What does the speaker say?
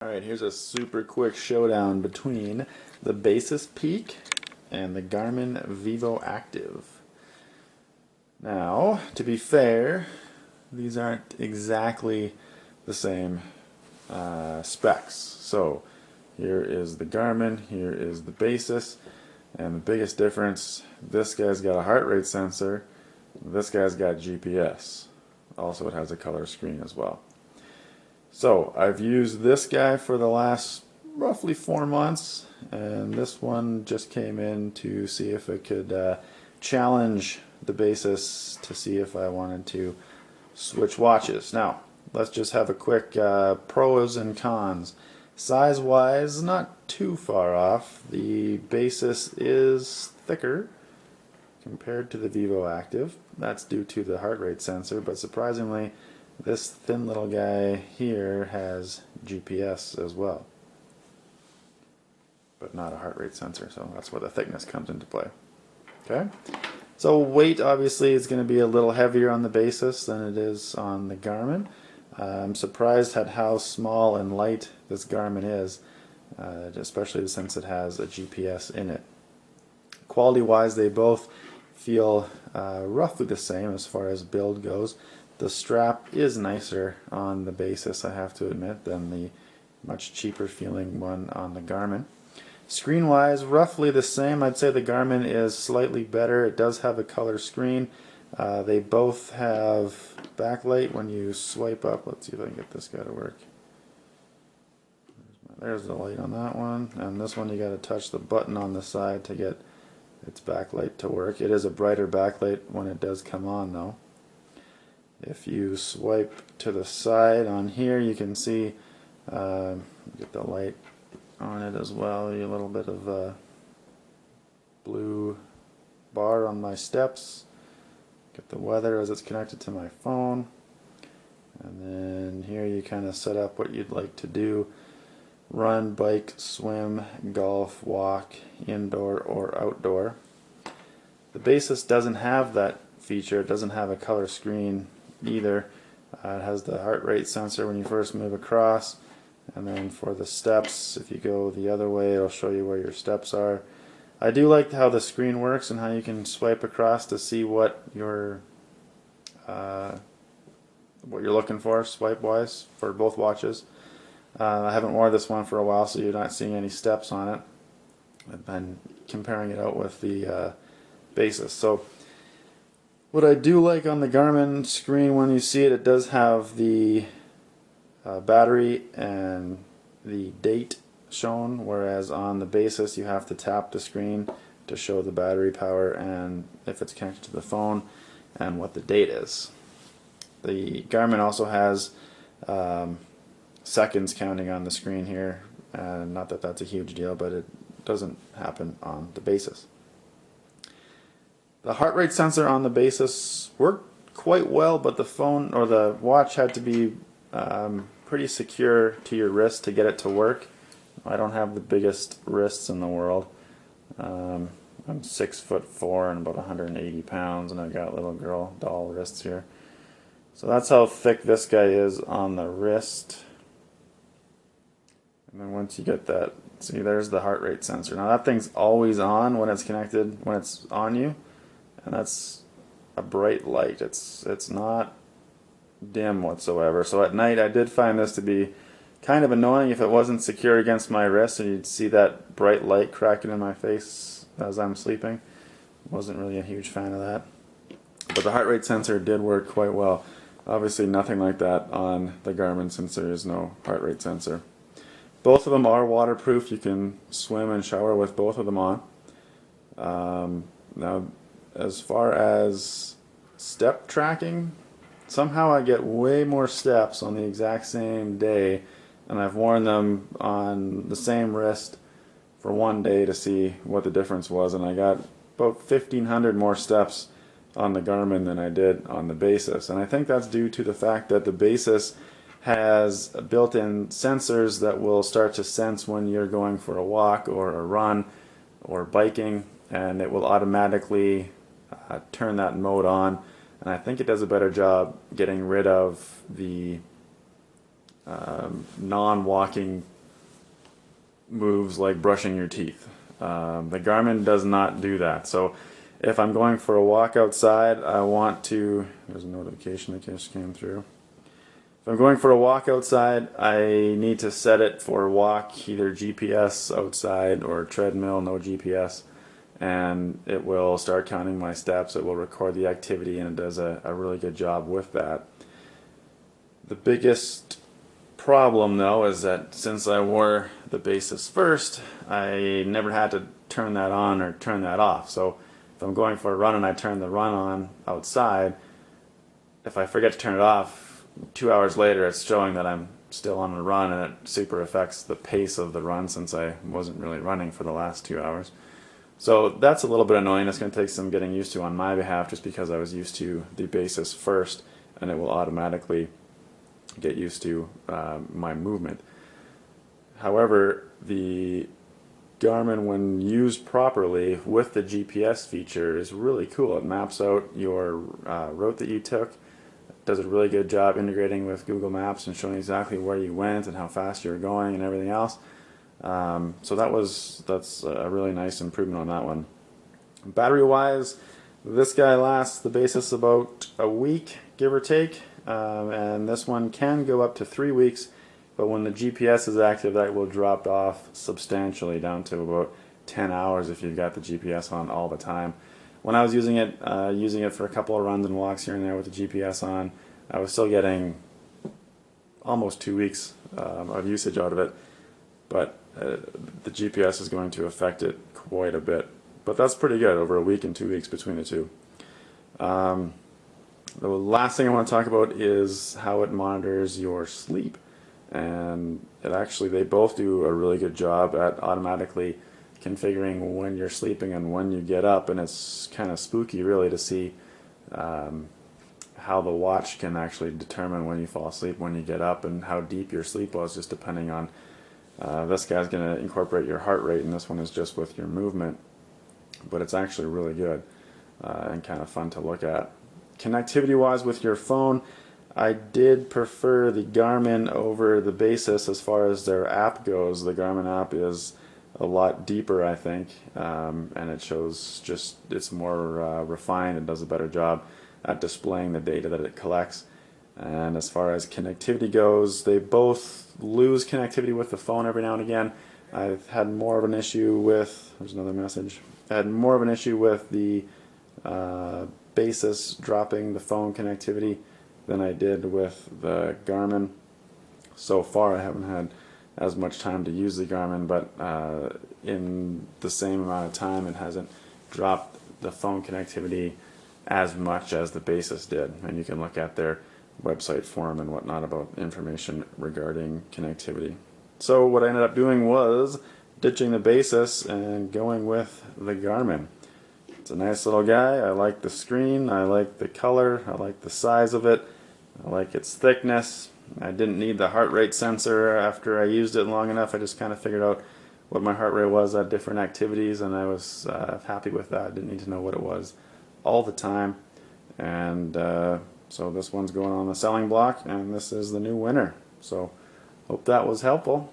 Alright, here's a super quick showdown between the Basis Peak and the Garmin vivoactive. Now, to be fair, these aren't exactly the same specs. So, here is the Garmin, here is the Basis, and the biggest difference, this guy's got a heart rate sensor, this guy's got GPS. Also, it has a color screen as well. So I've used this guy for the last roughly 4 months, and this one just came in to see if it could challenge the Basis to see if I wanted to switch watches. Now let's just have a quick pros and cons. Size wise, not too far off. The Basis is thicker compared to the vivoactive. That's due to the heart rate sensor, but surprisingly this thin little guy here has GPS as well, but not a heart rate sensor, so that's where the thickness comes into play. Okay, so weight obviously is going to be a little heavier on the Basis than it is on the Garmin. I'm surprised at how small and light this Garmin is, especially since it has a GPS in it. Quality wise, they both feel roughly the same as far as build goes. The strap is nicer on the Basis, I have to admit, than the much cheaper feeling one on the Garmin. Screen wise, roughly the same. I'd say the Garmin is slightly better. It does have a color screen. They both have backlight when you swipe up. Let's see if I can get this guy to work. There's the light on that one, and this one you got to touch the button on the side to get its backlight to work. It is a brighter backlight when it does come on though. If you swipe to the side on here, you can see get the light on it as well. A little bit of a blue bar on my steps. Get the weather as it's connected to my phone. And then here you kind of set up what you'd like to do. Run, bike, swim, golf, walk, indoor or outdoor. The Basis doesn't have that feature. It doesn't have a color screen either. It has the heart rate sensor when you first move across, and then for the steps, if you go the other way, it'll show you where your steps are. I do like how the screen works and how you can swipe across to see what you're looking for swipe wise for both watches. I haven't worn this one for a while, so you're not seeing any steps on it. I've been comparing it out with the Basis. So what I do like on the Garmin screen, when you see it, it does have the battery and the date shown, whereas on the Basis you have to tap the screen to show the battery power and if it's connected to the phone and what the date is. The Garmin also has seconds counting on the screen here, and not that that's a huge deal, but it doesn't happen on the Basis. The heart rate sensor on the Basis worked quite well, but the phone or the watch had to be pretty secure to your wrist to get it to work. I don't have the biggest wrists in the world. I'm 6'4" and about 180 pounds, and I've got little girl doll wrists here. So that's how thick this guy is on the wrist. And then once you get that, see, there's the heart rate sensor. Now that thing's always on when it's connected, when it's on you. And that's a bright light. It's not dim whatsoever. So at night I did find this to be kind of annoying if it wasn't secure against my wrist and you'd see that bright light cracking in my face as I'm sleeping. Wasn't really a huge fan of that. But the heart rate sensor did work quite well. Obviously nothing like that on the Garmin since there is no heart rate sensor. Both of them are waterproof. You can swim and shower with both of them on. Now as far as step tracking, somehow I get way more steps on the exact same day, and I've worn them on the same wrist for one day to see what the difference was, and I got about 1,500 more steps on the Garmin than I did on the Basis. And I think that's due to the fact that the Basis has built-in sensors that will start to sense when you're going for a walk or a run or biking, and it will automatically turn that mode on, and I think it does a better job getting rid of the non-walking moves like brushing your teeth. The Garmin does not do that. So if I'm going for a walk outside, I want to, there's a notification that just came through. If I'm going for a walk outside, I need to set it for walk, either GPS outside or treadmill, no GPS, and it will start counting my steps. It will record the activity, and it does a really good job with that. The biggest problem though is that since I wore the Basis first, I never had to turn that on or turn that off. So if I'm going for a run and I turn the run on outside, if I forget to turn it off, 2 hours later it's showing that I'm still on the run, and it super affects the pace of the run since I wasn't really running for the last 2 hours. So that's a little bit annoying. It's going to take some getting used to on my behalf, just because I was used to the Basis first, and it will automatically get used to my movement. However, the Garmin, when used properly with the GPS feature, is really cool. It maps out your route that you took. It does a really good job integrating with Google Maps and showing exactly where you went and how fast you were going and everything else. So that's a really nice improvement on that one. Battery wise, this guy lasts the Basis about a week, give or take. And this one can go up to 3 weeks, but when the GPS is active, that will drop off substantially down to about 10 hours if you've got the GPS on all the time. When I was using it for a couple of runs and walks here and there with the GPS on, I was still getting almost 2 weeks of usage out of it, but the GPS is going to affect it quite a bit. But that's pretty good, over a week and 2 weeks between the two. The last thing I want to talk about is how it monitors your sleep, and they both do a really good job at automatically configuring when you're sleeping and when you get up, and it's kind of spooky really to see how the watch can actually determine when you fall asleep, when you get up, and how deep your sleep was, just depending on this guy's going to incorporate your heart rate, and this one is just with your movement, but it's actually really good and kind of fun to look at. Connectivity wise with your phone, I did prefer the Garmin over the Basis as far as their app goes. The Garmin app is a lot deeper, I think, and it shows it's more refined and does a better job at displaying the data that it collects. And as far as connectivity goes, they both lose connectivity with the phone every now and again. I've had more of an issue with, there's another message, I had more of an issue with the Basis dropping the phone connectivity than I did with the Garmin. So far I haven't had as much time to use the Garmin, but in the same amount of time it hasn't dropped the phone connectivity as much as the Basis did. And you can look at their website forum and whatnot about information regarding connectivity. So what I ended up doing was ditching the Basis and going with the Garmin. It's a nice little guy. I like the screen, I like the color, I like the size of it, I like its thickness. I didn't need the heart rate sensor after I used it long enough. I just kind of figured out what my heart rate was at different activities, and I was happy with that. I didn't need to know what it was all the time. And so this one's going on the selling block, and this is the new winner. So hope that was helpful.